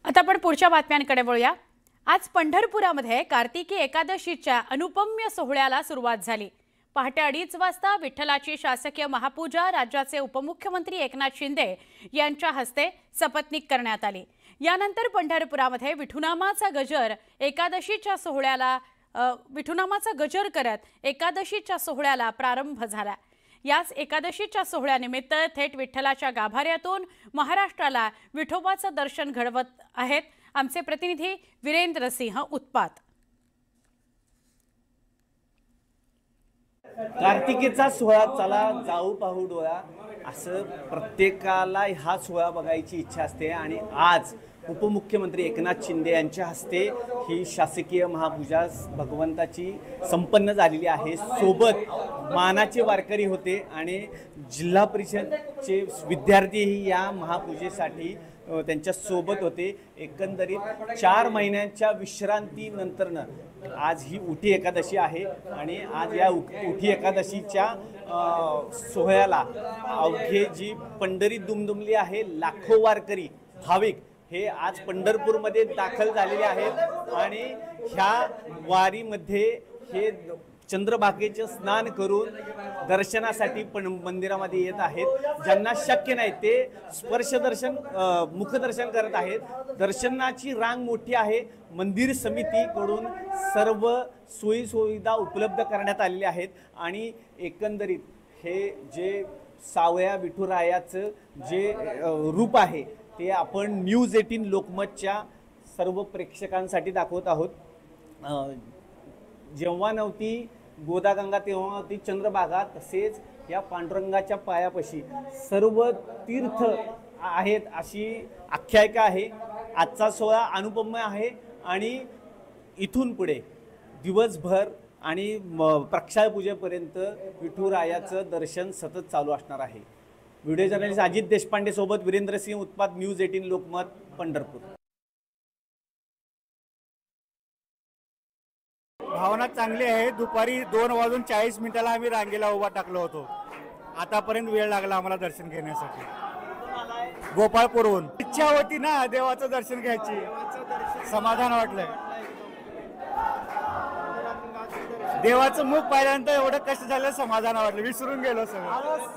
आता आपण पुढच्या बातम्यांकडे वळूया। आज पंढरपुरामध्ये कार्तिकी एकादशीच्या अनुपम्य सोहळ्याला सुरुवात झाली। पहाटे 2:30 वाजता विठ्ठलाची शासकीय महापूजा राज्याचे उपमुख्यमंत्री एकनाथ शिंदे यांच्या हस्ते सपत्नीक करण्यात आली। यानंतर पंढरपुरामध्ये विठुनामाचा गजर करत एकादशीच्या सोहळ्याला प्रारंभ झाला। याच एकादशीच्या सोहळ्यानिमित्त थेट विठ्ठलाच्या गाभाऱ्यातून महाराष्ट्राला विठोबाचं दर्शन घडवत आहेत आमचे प्रतिनिधी वीरेंद्र सिंह उत्पात। कार्तिकीचा सोहळा चला जाऊ पाहू डोळा असं प्रत्येकाला हा सोहळा बघायची इच्छा असते आणि आज उपमुख्यमंत्री एकनाथ शिंदे यांच्या हस्ते ही शासकीय महापूजा भगवंताची संपन्न झालेली आहे। सोबत मानाचे वारकरी होते आणि जिल्हा परिषदचे विद्यार्थीही या महापूजेसाठी त्यांच्या सोबत होते। एकंदरीत 4 महिन्यांच्या विश्रांतीनंतरनं आज ही उठी एकादशी आहे आणि आज या उठी एकादशीच्या सोहळ्याला अवघे जी पंढरी दुमदुमली आहे, लाखो वारकरी भाविक हे आज पंढरपूरमध्ये दाखल झालेले आहेत आणि ह्या वारीमध्ये हे चंद्रभागेचे स्नान करून दर्शनासाठी पण मंदिरामध्ये येत आहेत। ज्यांना शक्य नाही ते स्पर्शदर्शन मुखदर्शन करत आहेत। दर्शनाची रांग मोठी आहे। मंदिर समितीकडून सर्व सोयी सुविधा उपलब्ध करण्यात आलेल्या आहेत आणि एकंदरीत हे जे सावया विठुरायाचं जे रूप आहे ते आपण न्यूज 18 लोकमतच्या सर्व प्रेक्षकांसाठी दाखवत आहोत। जेव्हा नव्हती गोदागंगा तेव्हा नव्हती चंद्रभागा, तसेच या पांडुरंगाच्या पायापाशी सर्व तीर्थ आहेत अशी आख्यायिका आहे। आजचा सोहळा अनुपम्य आहे आणि इथून पुढे दिवसभर आणि प्रक्षाळ पूजेपर्यंत विठुरायाचं दर्शन सतत चालू असणार आहे। व्हिडिओ जर्नलिस्ट अजित देशपांडे सोबत वीरेंद्र सिंह उत्पात, न्यूज 18 लोकमत, पंढरपूर। भावना चांगली आहे। दुपारी 2:40 आम्ही रांगेला उभा टाकलो होतो। आतापर्यंत वेळ लागला आम्हाला दर्शन घेण्यासाठी। गोपाळपूरहून इच्छा होती ना देवाचं दर्शन घ्यायची, समाधान वाटलंय। देवाचं मुख पाहिल्यानंतर एवढं कष्ट झालं, समाधान वाटलं, विसरून गेलो सगळं।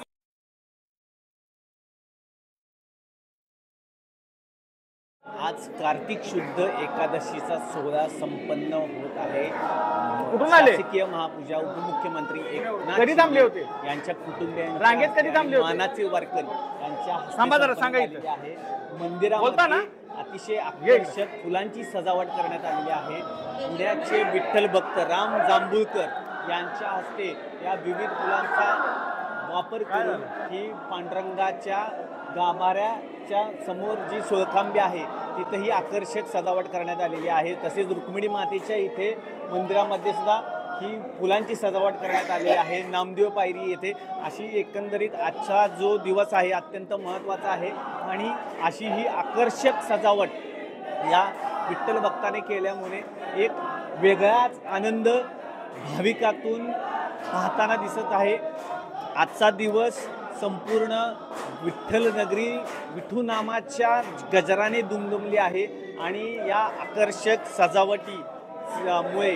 आज कार्तिक शुद्ध एकादशीचा सोहळा संपन्न होत आहे। शासकीय महापूजा उपमुख्यमंत्री एकनाथ शिंदे यांच्या कुटुंबियांच्या मानाचे वारकरी यांच्या आहे। मंदिरामध्ये अतिशय आकर्षक फुलांची सजावट करण्यात आलेली आहे। पुण्याचे विठ्ठल भक्त राम जांभूळकर यांच्या हस्ते या विविध फुलांचा वापर करून ही पांडुरंगाच्या गाभाऱ्याच्या समोर जी सोळखांबी आहे तिथेही आकर्षक सजावट करण्यात आलेली आहे। तसेच रुक्मिणी मातेच्या इथे मंदिरामध्ये सुद्धा ही फुलांची सजावट करण्यात आलेली आहे। नामदेव पायरी येथे अशी एकंदरीत आजचा जो दिवस आहे अत्यंत महत्त्वाचा आहे आणि अशी ही आकर्षक सजावट या विठ्ठल भक्ताने केल्यामुळे एक वेगळाच आनंद भाविकातून पाहताना दिसत आहे। आजचा दिवस संपूर्ण विठ्ठल नगरी विठुनामाच्या गजराने दुमदुमली आहे आणि या आकर्षक सजावटीमुळे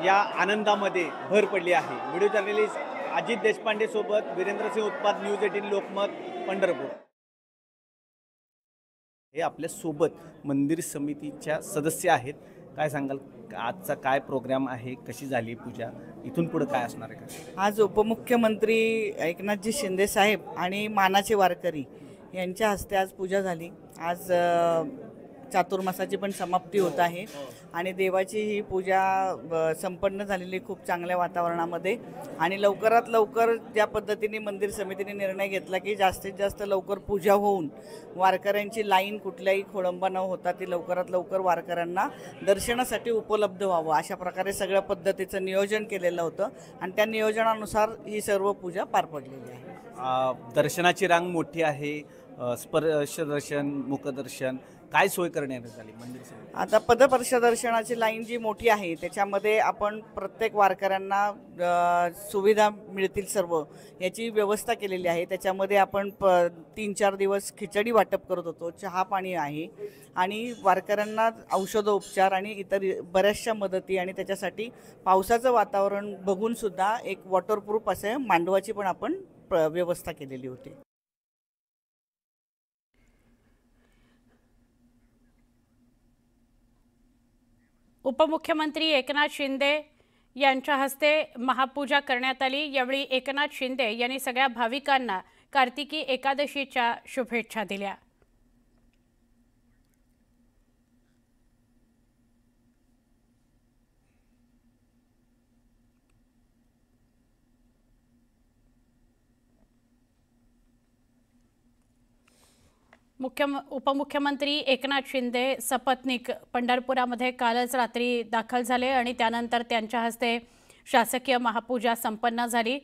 या आनंदामध्ये भर पडली आहे। व्हिडिओ जर्नलिस्ट अजित देशपांडे सोबत वीरेंद्र सिंह उत्पात, न्यूज 18 लोकमत, पंढरपूर। हे आपल्या सोबत मंदिर समितीच्या सदस्य आहेत। काय सांगाल, आजचा काय प्रोग्राम आहे, कशी झाली पूजा, इथून पुढे काय असणार आहे का? आज उपमुख्यमंत्री एकनाथजी शिंदे साहेब आणि मानाचे वारकरी यांच्या हस्ते आज पूजा झाली। आज चातुर्मासाची पण समाप्ती होत आहे आणि देवाची ही पूजा संपन्न झालेली खूप चांगल्या वातावरणामध्ये आणि लवकरात लवकर ज्या पद्धतीने मंदिर समितीने निर्णय घेतला की जास्तीत जास्त लवकर पूजा होऊन वारकऱ्यांची लाईन कुठल्याही खोळंबा न होता ती लवकरात लवकर वारकऱ्यांना दर्शनासाठी उपलब्ध व्हावं अशा प्रकारे सगळ्या पद्धतीचं नियोजन केलेलं होतं आणि त्या नियोजनानुसार ही सर्व पूजा पार पडलेली आहे। दर्शनाची रांग मोठी आहे। स्पर्शदर्शन, मुखदर्शन काय सोय करण्यात आली मंदिर समिती? आता पदपर्शदर्शनाची लाईन जी मोठी आहे त्याच्यामध्ये आपण प्रत्येक वारकऱ्यांना सुविधा मिळतील सर्व याची व्यवस्था केलेली आहे. त्याच्यामध्ये आपण 3-4 दिवस खिचडी वाटप करत होतो, चहा पाणी आहे आणि वारकऱ्यांना औषधोपचार आणि इतर बऱ्याचशा मदती आणि त्याच्यासाठी पावसाचं वातावरण बघून सुद्धा एक वॉटरप्रूफ असे मांडवाची पण आपण व्यवस्था केलेली होती. उपमुख्यमंत्री एकनाथ शिंदे यांच्या हस्ते महापूजा करण्यात आली. यावेळी एकनाथ शिंदे यांनी सगळ्या भाविकांना कार्तिकी एकादशीच्या शुभेच्छा दिल्या. उपमुख्यमंत्री एकनाथ शिंदे सपत्नीक पंढरपुरामध्ये कालच रात्री दाखल झाले आणि त्यानंतर त्यांच्या हस्ते शासकीय महापूजा संपन्न झाली.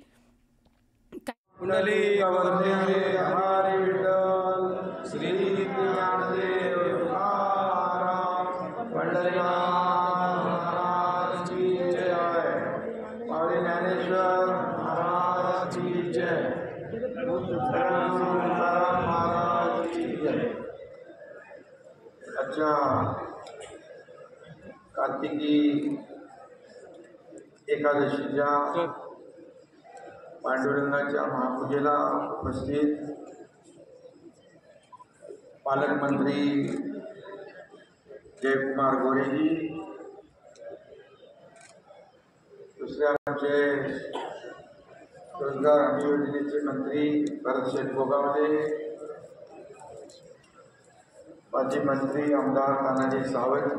कार्तिकी एकादशीच्या पांडुरंगाच्या महापूजेला उपस्थित पालकमंत्री जयकुमार गोरेजी, दुसरे आमचे रोजगार हमी योजनेचे मंत्री भरतशेठ गोगावले, माजी मंत्री आमदार तानाजी सावंत,